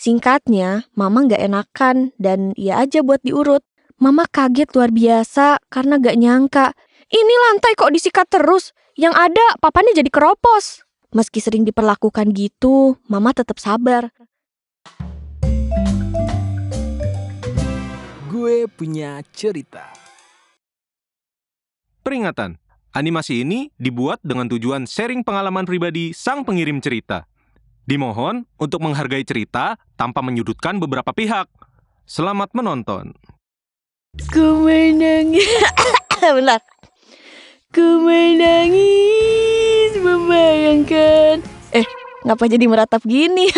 Singkatnya, Mama gak enakan dan ya aja buat diurut. Mama kaget luar biasa karena gak nyangka. Ini lantai kok disikat terus? Yang ada papanya jadi keropos. Meski sering diperlakukan gitu, Mama tetap sabar. Gue punya cerita. Peringatan, animasi ini dibuat dengan tujuan sharing pengalaman pribadi sang pengirim cerita. Dimohon untuk menghargai cerita tanpa menyudutkan beberapa pihak. Selamat menonton. Ku menangis. Bentar. Ku menangis membayangkan. Ngapa jadi meratap gini?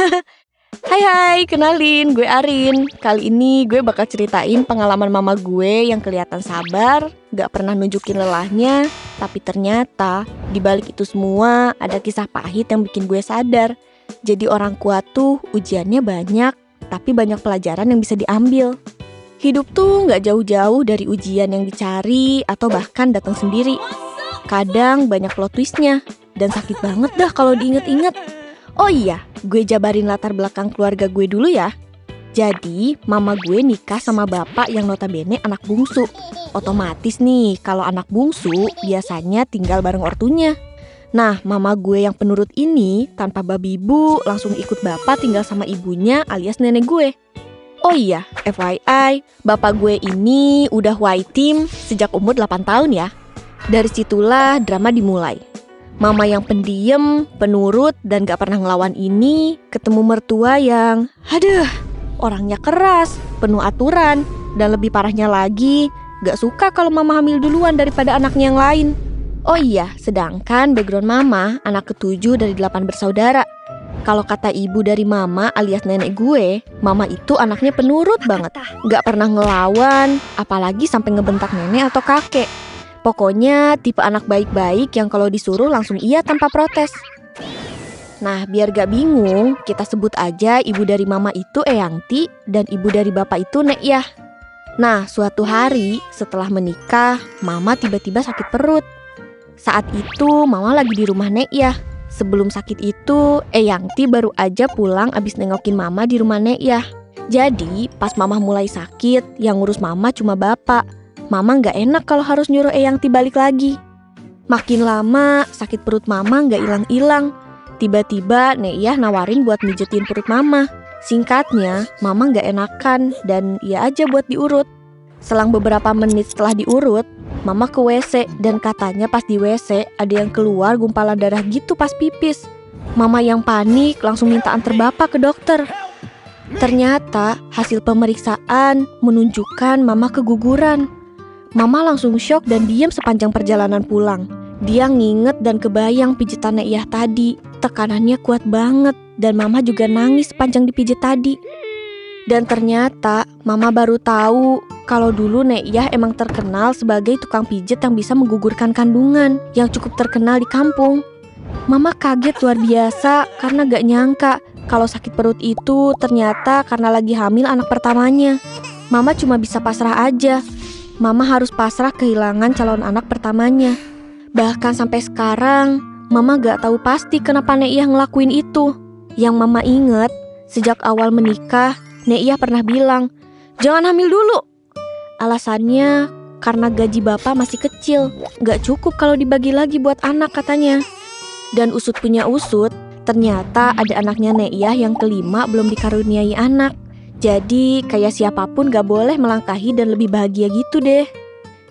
Hai, kenalin, gue Arin. Kali ini gue bakal ceritain pengalaman mama gue yang kelihatan sabar, gak pernah nunjukin lelahnya. Tapi ternyata di balik itu semua ada kisah pahit yang bikin gue sadar. Jadi orang kuat tuh ujiannya banyak, tapi banyak pelajaran yang bisa diambil. Hidup tuh gak jauh-jauh dari ujian yang dicari atau bahkan datang sendiri. Kadang banyak plot twistnya, dan sakit banget dah kalau diinget-inget. Oh iya, gue jabarin latar belakang keluarga gue dulu ya. Jadi, mama gue nikah sama bapak yang notabene anak bungsu. Otomatis nih, kalau anak bungsu biasanya tinggal bareng ortunya. Nah, mama gue yang penurut ini tanpa babi ibu langsung ikut bapak tinggal sama ibunya alias nenek gue. Oh iya, FYI, bapak gue ini udah white team sejak umur 8 tahun ya. Dari situlah drama dimulai. Mama yang pendiam, penurut, dan gak pernah ngelawan ini ketemu mertua yang, orangnya keras, penuh aturan, dan lebih parahnya lagi, gak suka kalau mama hamil duluan daripada anaknya yang lain. Oh iya, sedangkan background mama anak ke-7 dari 8 bersaudara. Kalau kata ibu dari mama alias nenek gue, mama itu anaknya penurut banget. Gak pernah ngelawan, apalagi sampai ngebentak nenek atau kakek. Pokoknya tipe anak baik-baik yang kalau disuruh langsung iya tanpa protes. Nah, biar gak bingung, kita sebut aja ibu dari mama itu Eyangti dan ibu dari bapak itu Nek Yah. Nah, suatu hari setelah menikah, mama tiba-tiba sakit perut. Saat itu mama lagi di rumah Nek Yah. Sebelum sakit itu, Eyangti baru aja pulang abis nengokin mama di rumah Nek Yah. Jadi, pas mama mulai sakit, yang ngurus mama cuma bapak. Mama gak enak kalau harus nyuruh Eyangti balik lagi. Makin lama, sakit perut mama gak hilang-hilang. Tiba-tiba Nek Yah nawarin buat mijetin perut mama. Singkatnya, mama gak enakan dan ya aja buat diurut. Selang beberapa menit setelah diurut, mama ke WC dan katanya pas di WC ada yang keluar gumpalan darah gitu pas pipis. Mama yang panik langsung minta antar bapak ke dokter. Ternyata hasil pemeriksaan menunjukkan mama keguguran. Mama langsung syok dan diam sepanjang perjalanan pulang. Dia nginget dan kebayang pijitan Nek Yah tadi. Tekanannya kuat banget dan mama juga nangis sepanjang dipijit tadi. Dan ternyata mama baru tahu kalau dulu Nek Yah emang terkenal sebagai tukang pijet yang bisa menggugurkan kandungan yang cukup terkenal di kampung. Mama kaget luar biasa karena gak nyangka kalau sakit perut itu ternyata karena lagi hamil anak pertamanya. Mama cuma bisa pasrah aja. Mama harus pasrah kehilangan calon anak pertamanya. Bahkan sampai sekarang, mama gak tahu pasti kenapa Nek Yah ngelakuin itu. Yang mama inget, sejak awal menikah, Nek Yah pernah bilang, "Jangan hamil dulu." Alasannya karena gaji bapak masih kecil, gak cukup kalau dibagi lagi buat anak katanya. Dan usut punya usut, ternyata ada anaknya Nek Yah yang kelima belum dikaruniai anak. Jadi kayak siapapun gak boleh melangkahi dan lebih bahagia gitu deh.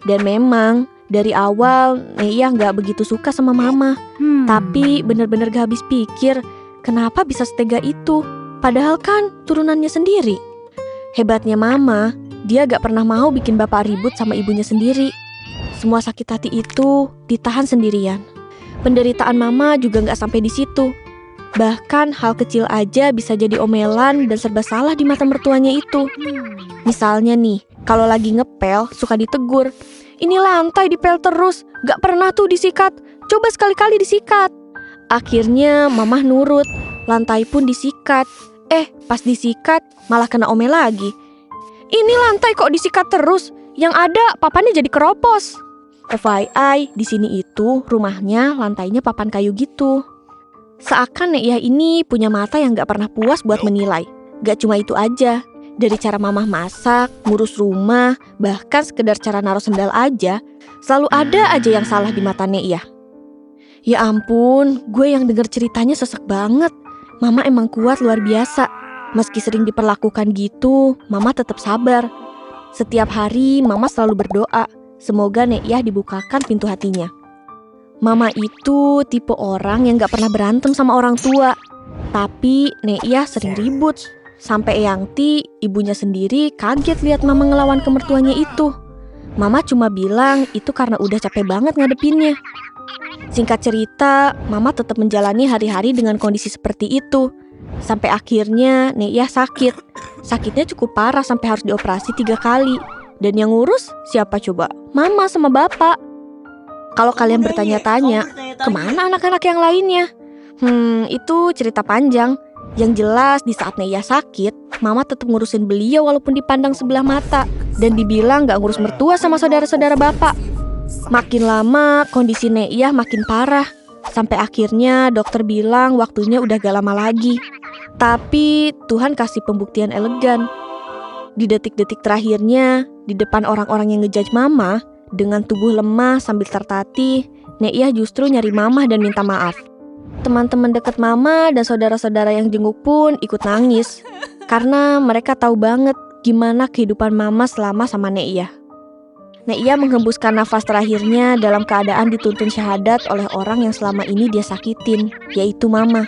Dan memang dari awal Nek Yah gak begitu suka sama mama. Tapi bener-bener gak habis pikir kenapa bisa setega itu. Padahal kan turunannya sendiri. Hebatnya mama, dia gak pernah mau bikin bapak ribut sama ibunya sendiri. Semua sakit hati itu ditahan sendirian. Penderitaan mama juga gak sampai di situ. Bahkan hal kecil aja bisa jadi omelan dan serba salah di mata mertuanya itu. Misalnya nih, kalau lagi ngepel suka ditegur, "Ini lantai dipel terus, gak pernah tuh disikat, coba sekali-kali disikat." Akhirnya mama nurut, lantai pun disikat. Pas disikat malah kena omel lagi. "Ini lantai kok disikat terus, yang ada papannya jadi keropos." FYI, di sini itu rumahnya lantainya papan kayu gitu. Seakan Nek Yah ini punya mata yang gak pernah puas buat menilai. Gak cuma itu aja, dari cara mamah masak, ngurus rumah, bahkan sekedar cara naruh sendal aja, selalu ada aja yang salah di mata Neiyah. Ya ampun, gue yang denger ceritanya sesek banget. Mama emang kuat luar biasa. Meski sering diperlakukan gitu, Mama tetap sabar. Setiap hari Mama selalu berdoa, semoga Neiyah dibukakan pintu hatinya. Mama itu tipe orang yang gak pernah berantem sama orang tua. Tapi Neiyah sering ribut. Sampai Eyangti, ibunya sendiri, kaget lihat Mama ngelawan ke mertuanya itu. Mama cuma bilang itu karena udah capek banget ngadepinnya. Singkat cerita, Mama tetap menjalani hari-hari dengan kondisi seperti itu. Sampai akhirnya Neiyah sakit. Sakitnya cukup parah sampai harus dioperasi 3 kali. Dan yang ngurus siapa coba? Mama sama bapak. Kalau kalian bertanya-tanya, kemana anak-anak yang lainnya? Itu cerita panjang. Yang jelas di saat Neiyah sakit, Mama tetap ngurusin beliau walaupun dipandang sebelah mata. Dan dibilang gak ngurus mertua sama saudara-saudara bapak. Makin lama kondisi Neiyah makin parah. Sampai akhirnya dokter bilang waktunya udah gak lama lagi. Tapi Tuhan kasih pembuktian elegan. Di detik-detik terakhirnya, di depan orang-orang yang ngejudge Mama, dengan tubuh lemah sambil tertatih, Neiyah justru nyari Mama dan minta maaf. Teman-teman dekat Mama dan saudara-saudara yang jenguk pun ikut nangis. Karena mereka tahu banget gimana kehidupan Mama selama sama Neiyah. Neiyah menghembuskan nafas terakhirnya dalam keadaan dituntun syahadat oleh orang yang selama ini dia sakitin, yaitu Mama.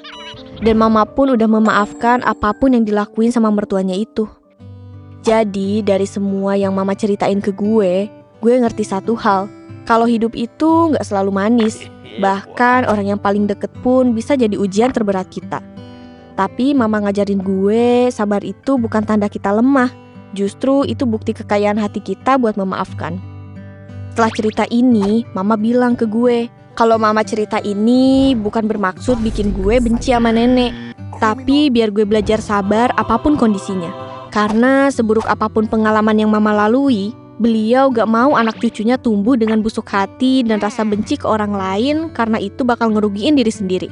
Dan Mama pun udah memaafkan apapun yang dilakuin sama mertuanya itu. Jadi dari semua yang Mama ceritain ke gue ngerti satu hal. Kalau hidup itu gak selalu manis. Bahkan orang yang paling deket pun bisa jadi ujian terberat kita. Tapi Mama ngajarin gue, sabar itu bukan tanda kita lemah. Justru itu bukti kekayaan hati kita buat memaafkan. Setelah cerita ini, Mama bilang ke gue, kalau Mama cerita ini bukan bermaksud bikin gue benci sama nenek, tapi biar gue belajar sabar apapun kondisinya. Karena seburuk apapun pengalaman yang Mama lalui, beliau gak mau anak cucunya tumbuh dengan busuk hati dan rasa benci ke orang lain karena itu bakal ngerugiin diri sendiri.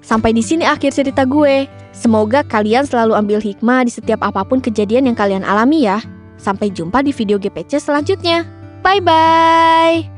Sampai di sini akhir cerita gue. Semoga kalian selalu ambil hikmah di setiap apapun kejadian yang kalian alami ya. Sampai jumpa di video GPC selanjutnya. Bye-bye.